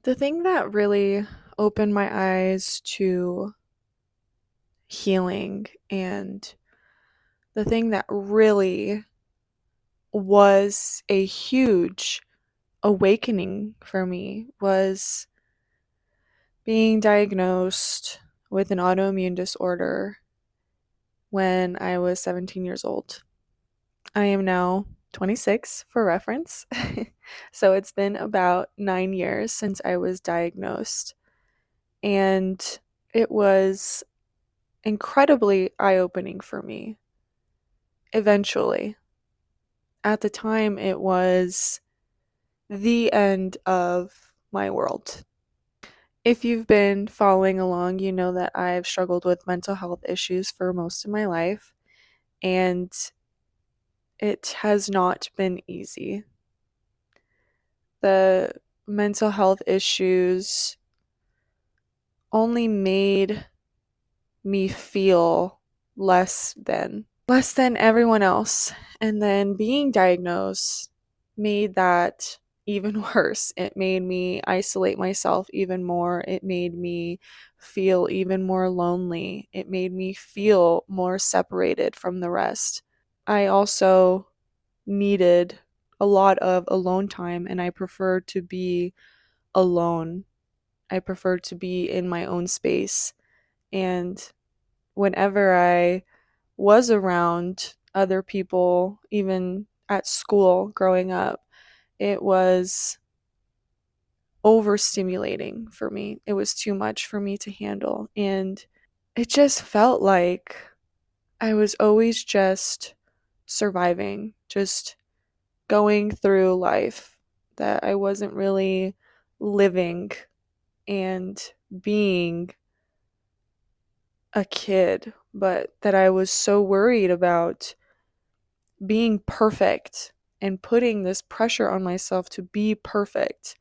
The thing that really opened my eyes to healing and the thing that really was a huge awakening for me was being diagnosed with an autoimmune disorder when I was 17 years old. I am now 26 for reference. So it's been about 9 years since I was diagnosed. And it was incredibly eye opening for me eventually. At the time, it was the end of my world. If you've been following along, you know that I've struggled with mental health issues for most of my life, and it has not been easy. The mental health issues only made me feel less than everyone else. And then being diagnosed made that even worse. It made me isolate myself even more. It made me feel even more lonely. It made me feel more separated from the rest. I also needed a lot of alone time, and I prefer to be alone. I prefer to be in my own space. And whenever I was around other people, even at school growing up, it was overstimulating for me. It was too much for me to handle. And it just felt like I was always just surviving, just going through life, that I wasn't really living and being a kid, but that I was so worried about being perfect and putting this pressure on myself to be perfect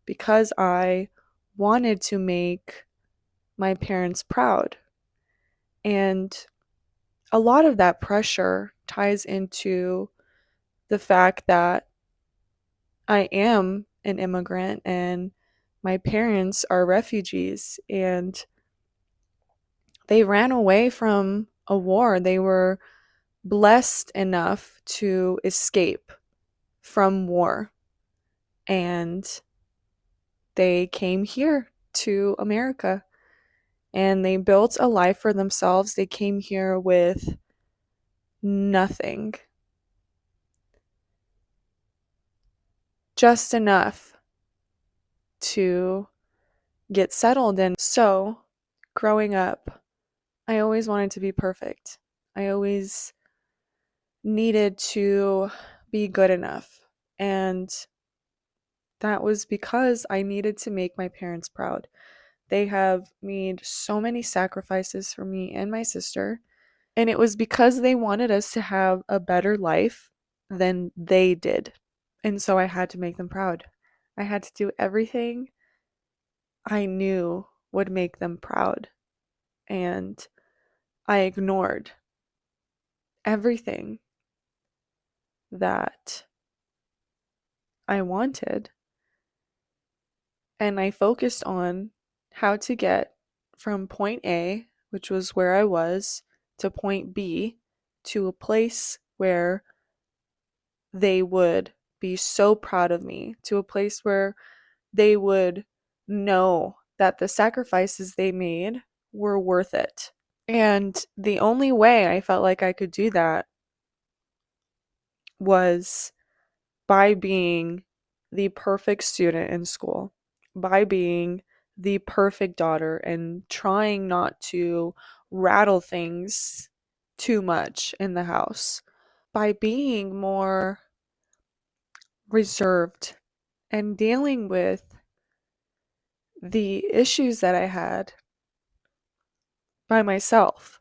because I wanted to make my parents proud. And a lot of that pressure ties into the fact that I am an immigrant and my parents are refugees and they ran away from a war. They were blessed enough to escape from war, and they came here to America and they built a life for themselves. They came here with nothing, just enough to get settled. And so, growing up, I always wanted to be perfect. I always needed to be good enough. And that was because I needed to make my parents proud. They have made so many sacrifices for me and my sister, and it was because they wanted us to have a better life than they did. And so I had to make them proud. I had to do everything I knew would make them proud. And I ignored everything that I wanted. And I focused on how to get from point A, which was where I was, to point B, to a place where they would be so proud of me, to a place where they would know that the sacrifices they made were worth it. And the only way I felt like I could do that was by being the perfect student in school, by being the perfect daughter and trying not to rattle things too much in the house, by being more reserved and dealing with the issues that I had by myself.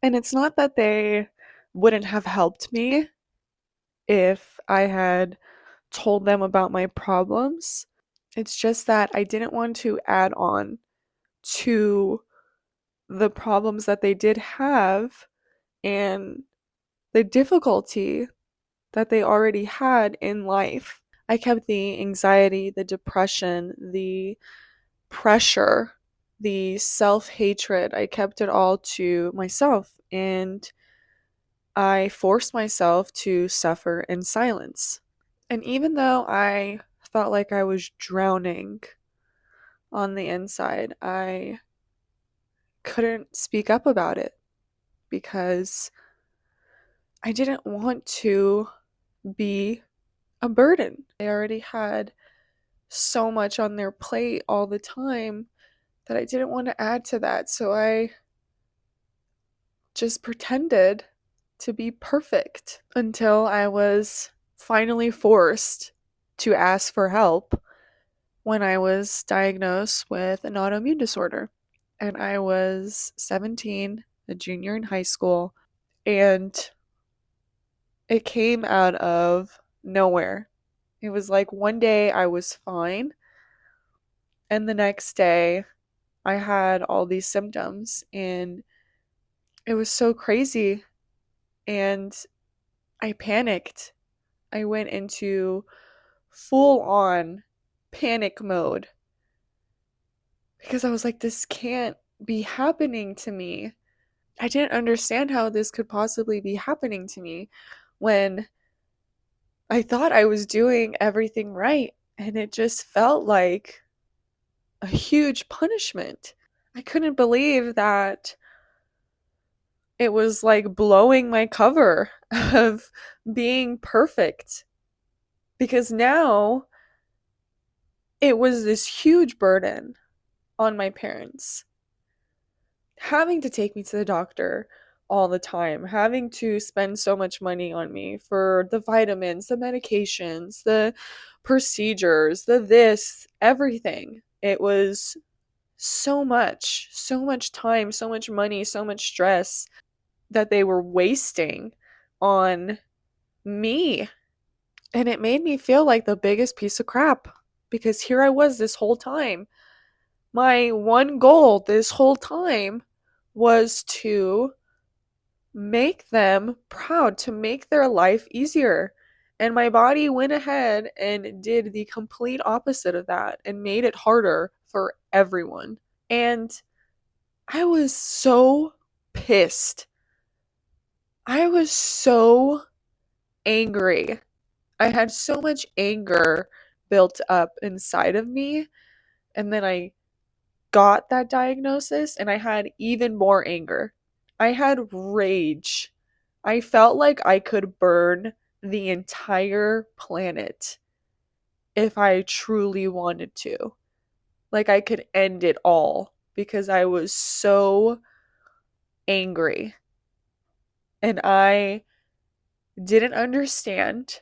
And it's not that they wouldn't have helped me if I had told them about my problems. It's just that I didn't want to add on to the problems that they did have and the difficulty that they already had in life. I kept the anxiety, the depression, the pressure, the self hatred, I kept it all to myself. And I forced myself to suffer in silence. And even though I felt like I was drowning on the inside, I couldn't speak up about it because I didn't want to be a burden. They already had so much on their plate all the time that I didn't want to add to that. So I just pretended to be perfect until I was finally forced to ask for help when I was diagnosed with an autoimmune disorder. And I was 17, a junior in high school, and it came out of nowhere. It was like one day I was fine, and the next day I had all these symptoms, and it was so crazy. And I panicked. I went into full on panic mode because I was like, this can't be happening to me. I didn't understand how this could possibly be happening to me when I thought I was doing everything right. And it just felt like a huge punishment. I couldn't believe that it was like blowing my cover of being perfect because now it was this huge burden on my parents, having to take me to the doctor all the time, having to spend so much money on me for the vitamins, the medications, the procedures, the this, everything. It was so much time, so much money, so much stress that they were wasting on me. And it made me feel like the biggest piece of crap because here I was this whole time. My one goal this whole time was to make them proud, to make their life easier. And my body went ahead and did the complete opposite of that and made it harder for everyone. And I was so pissed. I was so angry. I had so much anger built up inside of me. And then I got that diagnosis and I had even more anger. I had rage. I felt like I could burn the entire planet if I truly wanted to. Like I could end it all because I was so angry. And I didn't understand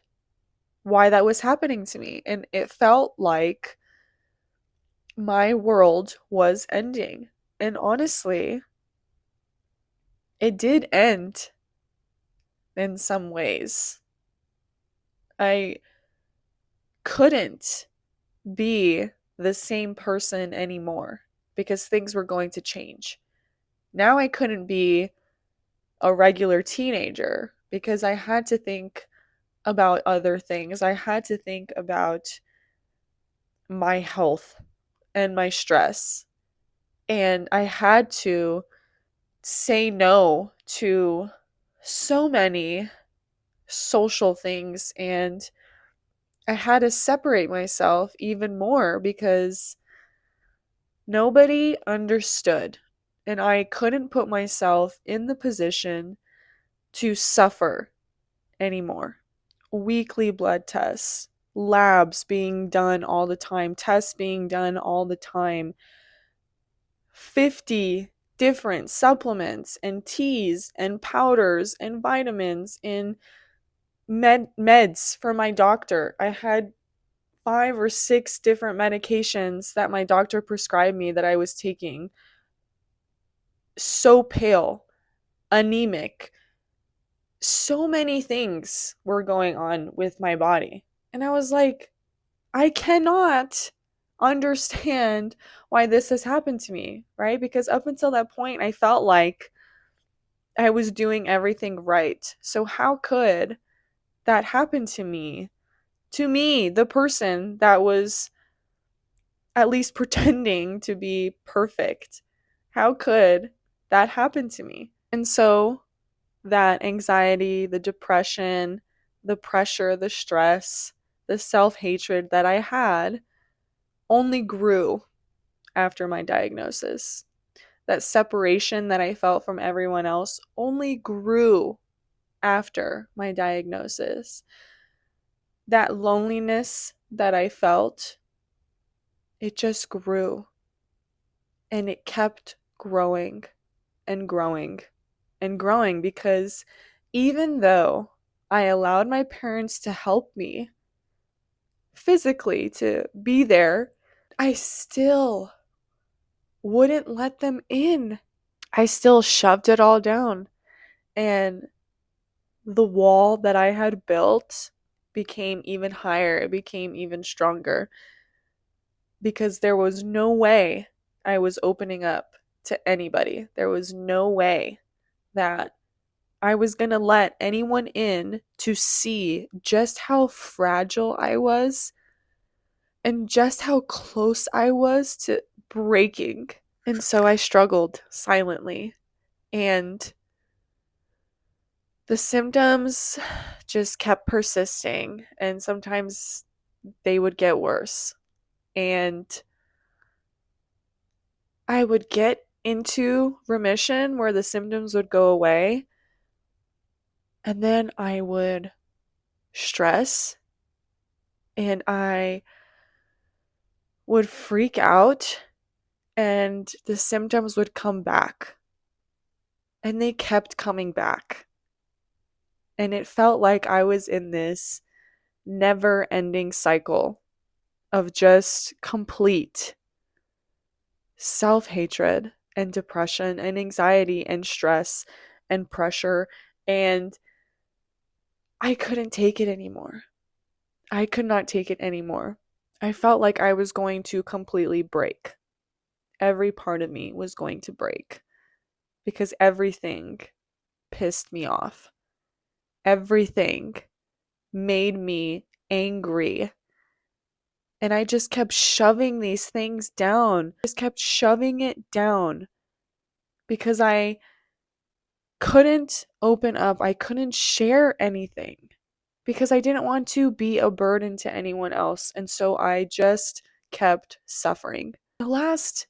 why that was happening to me. And it felt like my world was ending. And honestly, it did end in some ways. I couldn't be the same person anymore because things were going to change. Now I couldn't be a regular teenager because I had to think about other things. I had to think about my health and my stress. And I had to say no to so many social things, and I had to separate myself even more because nobody understood. And I couldn't put myself in the position to suffer anymore. Weekly blood tests, labs being done all the time, tests being done all the time, 50 different supplements and teas and powders and vitamins and meds from my doctor. I had 5 or 6 different medications that my doctor prescribed me that I was taking. So pale, anemic. So many things were going on with my body. And I was like, I cannot understand why this has happened to me, right? Because up until that point, I felt like I was doing everything right. So, how could that happen to me To me, the person that was at least pretending to be perfect. How could that happen to me? And so that anxiety, the depression, the pressure, the stress, the self hatred that I had only grew after my diagnosis. That separation that I felt from everyone else only grew after my diagnosis. That loneliness that I felt, it just grew. And it kept growing and growing and growing because even though I allowed my parents to help me physically to be there, I still wouldn't let them in. I still shoved it all down. And the wall that I had built became even higher, it became even stronger because there was no way I was opening up to anybody. There was no way that I was going to let anyone in to see just how fragile I was and just how close I was to breaking. And so I struggled silently. And the symptoms just kept persisting. And sometimes they would get worse. And I would get into remission where the symptoms would go away. And then I would stress and I would freak out and the symptoms would come back. And they kept coming back. And it felt like I was in this never ending cycle of just complete self hatred and depression and anxiety and stress and pressure. And I couldn't take it anymore. I could not take it anymore. I felt like I was going to completely break. Every part of me was going to break because everything pissed me off. Everything made me angry. And I just kept shoving these things down. Just kept shoving it down because I couldn't open up. I couldn't share anything because I didn't want to be a burden to anyone else. And so I just kept suffering. The last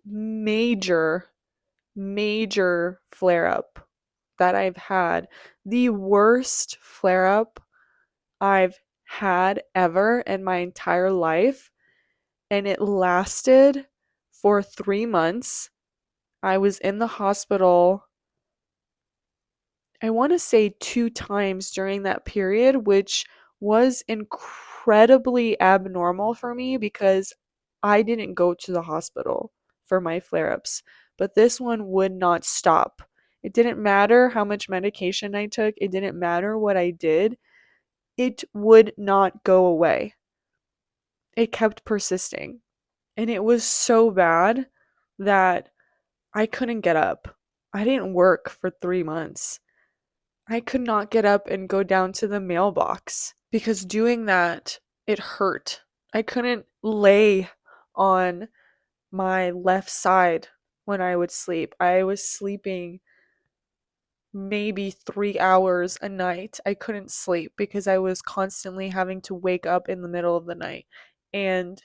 major flare up that I've had, the worst flare up I've had ever in my entire life, and it lasted for 3 months. I was in the hospital, I want to say 2 times during that period, which was incredibly abnormal for me because I didn't go to the hospital for my flare ups, but this one would not stop. It didn't matter how much medication I took, it didn't matter what I did, it would not go away. It kept persisting. And it was so bad that I couldn't get up. I didn't work for 3 months. I could not get up and go down to the mailbox because doing that, it hurt. I couldn't lay on my left side when I would sleep. I was sleeping maybe 3 hours a night. I couldn't sleep because I was constantly having to wake up in the middle of the night. And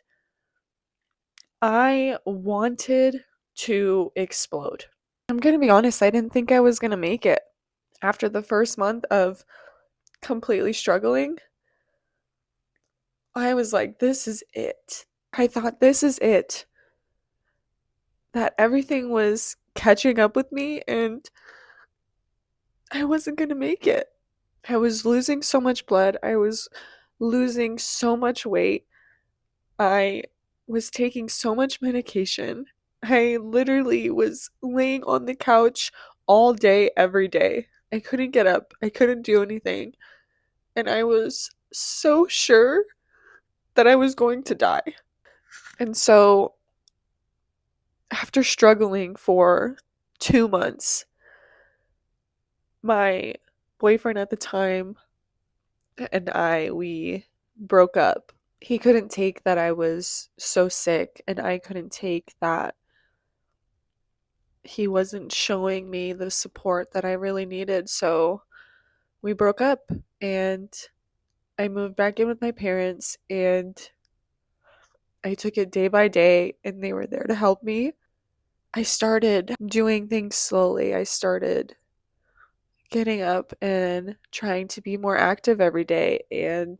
I wanted to explode. I'm going to be honest, I didn't think I was going to make it. After the first month of completely struggling, I was like, this is it. I thought this is it. That everything was catching up with me and I wasn't going to make it. I was losing so much blood. I was losing so much weight. I was taking so much medication. I literally was laying on the couch all day, every day. I couldn't get up. I couldn't do anything. And I was so sure that I was going to die. And so, after struggling for 2 months, my boyfriend at the time and I, we broke up. He couldn't take that I was so sick, and I couldn't take that he wasn't showing me the support that I really needed. So we broke up, and I moved back in with my parents, and I took it day by day, and they were there to help me. I started doing things slowly. I started getting up and trying to be more active every day, and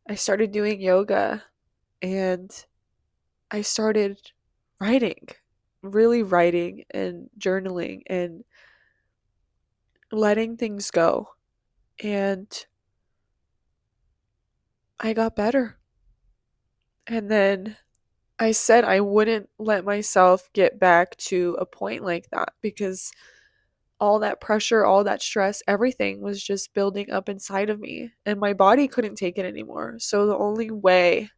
I started doing yoga, and I started writing, really writing and journaling and letting things go. And I got better. And then I said I wouldn't let myself get back to a point like that because all that pressure, all that stress, everything was just building up inside of me and my body couldn't take it anymore. So the only way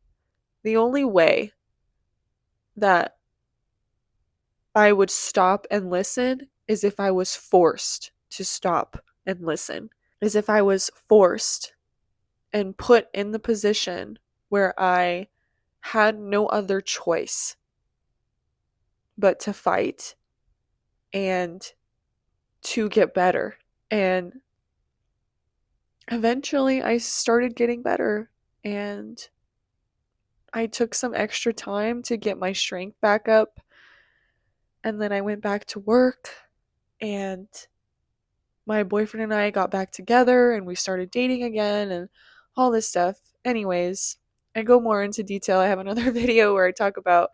that I would stop and listen is if I was forced to stop and listen. Is if I was forced and put in the position where I had no other choice but to fight and to get better. And eventually I started getting better, and I took some extra time to get my strength back up. And then I went back to work, and my boyfriend and I got back together and we started dating again and all this stuff. Anyways, I go more into detail. I have another video where I talk about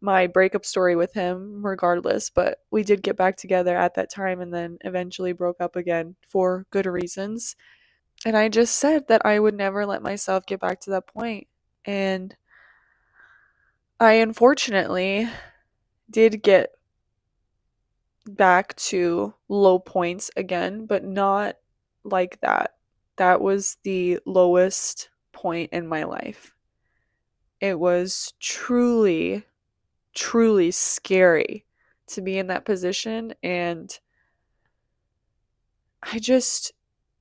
my breakup story with him regardless, but we did get back together at that time and then eventually broke up again for good reasons. And I just said that I would never let myself get back to that point. And I unfortunately did get back to low points again, but not like that. That was the lowest point in my life. It was truly, truly scary to be in that position, and I just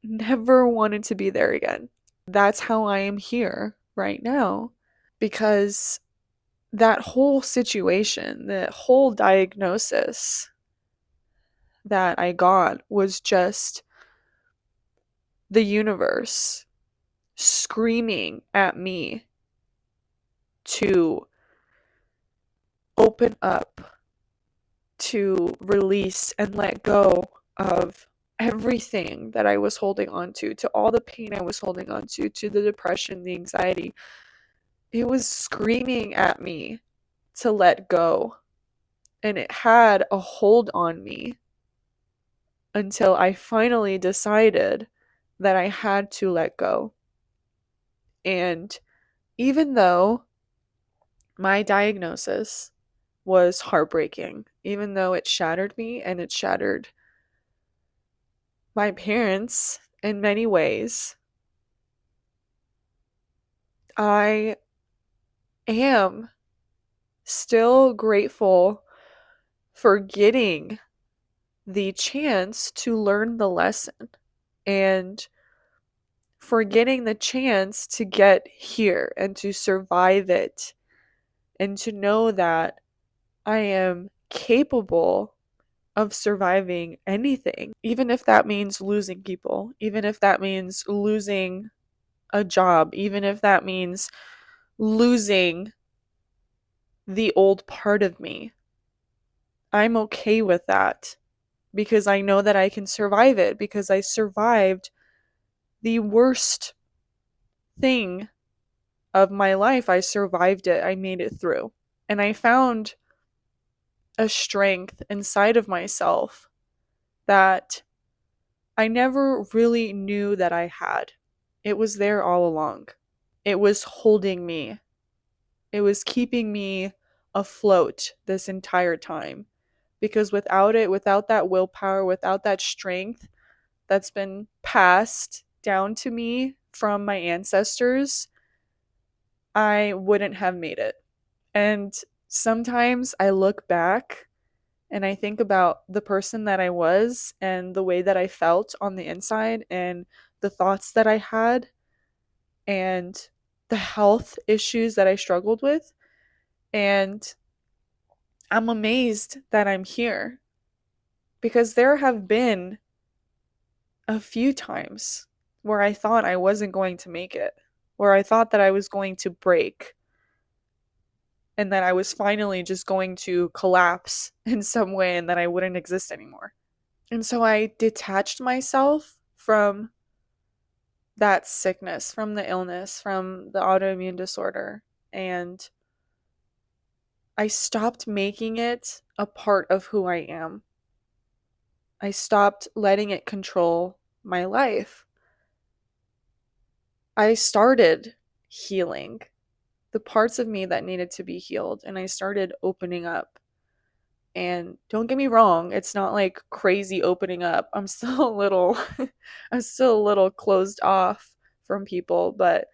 never wanted to be there again. That's how I am here right now because that whole situation, the whole diagnosis that I got was just the universe screaming at me to open up, to release and let go of everything that I was holding on to all the pain I was holding on to the depression, the anxiety. It was screaming at me to let go. And it had a hold on me until I finally decided that I had to let go. And even though my diagnosis was heartbreaking, even though it shattered me and it shattered my parents in many ways, I am still grateful for getting the chance to learn the lesson and for getting the chance to get here and to survive it and to know that I am capable of surviving anything, even if that means losing people, even if that means losing a job, even if that means losing the old part of me. I'm okay with that because I know that I can survive it because I survived the worst thing of my life. I survived it. I made it through. And I found a strength inside of myself that I never really knew that I had. It was there all along. It was holding me. It was keeping me afloat this entire time. Because without it, without that willpower, without that strength that's been passed down to me from my ancestors, I wouldn't have made it. And sometimes I look back and I think about the person that I was and the way that I felt on the inside and the thoughts that I had. and the health issues that I struggled with. And I'm amazed that I'm here because there have been a few times where I thought I wasn't going to make it, where I thought that I was going to break and that I was finally just going to collapse in some way and that I wouldn't exist anymore. And so I detached myself from that sickness, from the illness, from the autoimmune disorder, and I stopped making it a part of who I am. I stopped letting it control my life. I started healing the parts of me that needed to be healed, and I started opening up. And don't get me wrong, it's not like crazy opening up. I'm still a little I'm still a little closed off from people, but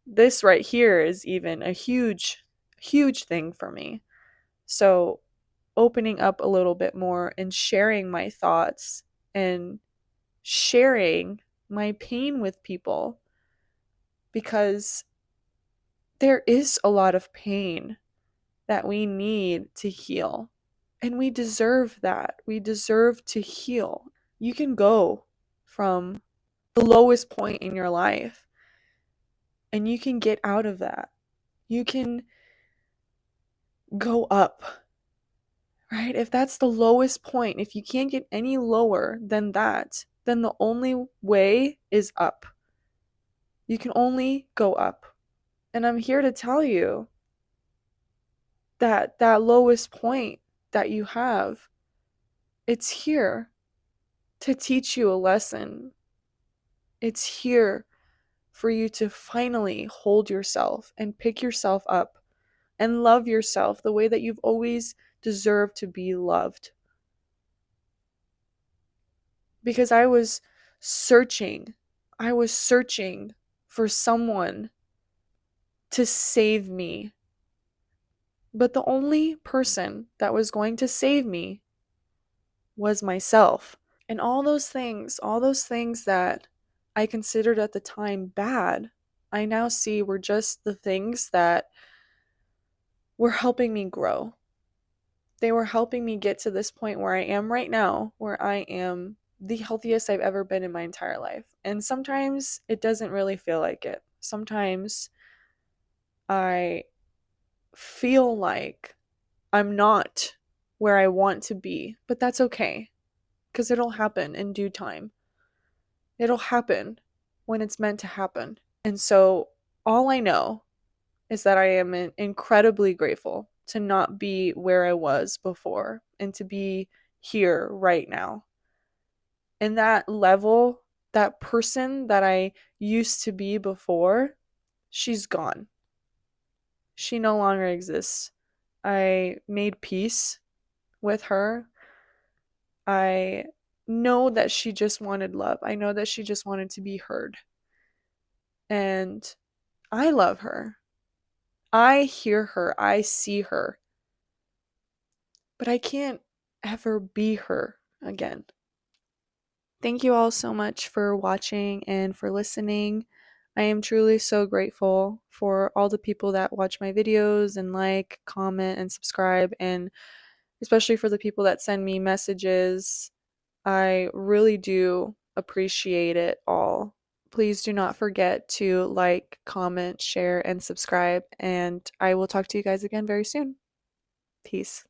this right here is even a huge thing for me. So, opening up a little bit more and sharing my thoughts and sharing my pain with people, because there is a lot of pain that we need to heal. And we deserve that. We deserve to heal. You can go from the lowest point in your life and you can get out of that. You can go up, right? If that's the lowest point, if you can't get any lower than that, then the only way is up. You can only go up. And I'm here to tell you that that lowest point that you have, it's here to teach you a lesson. It's here for you to finally hold yourself and pick yourself up and love yourself the way that you've always deserved to be loved. Because searching, I was searching for someone to save me. But the only person that was going to save me was myself. And all those things that I considered at the time bad, I now see were just the things that were helping me grow. They were helping me get to this point where I am right now, where I am the healthiest I've ever been in my entire life. And sometimes it doesn't really feel like it. Sometimes I feel like I'm not where I want to be, but that's okay because it'll happen in due time. It'll happen when it's meant to happen. And so all I know is that I am incredibly grateful to not be where I was before and to be here right now. And that level, that person that I used to be before, she's gone. She no longer exists. I made peace with her. I know that she just wanted love. I know that she just wanted to be heard. And I love her. I hear her. I see her. But I can't ever be her again. Thank you all so much for watching and for listening. I am truly so grateful for all the people that watch my videos and like, comment, and subscribe, and especially for the people that send me messages. I really do appreciate it all. Please do not forget to like, comment, share, and subscribe, and I will talk to you guys again very soon. Peace.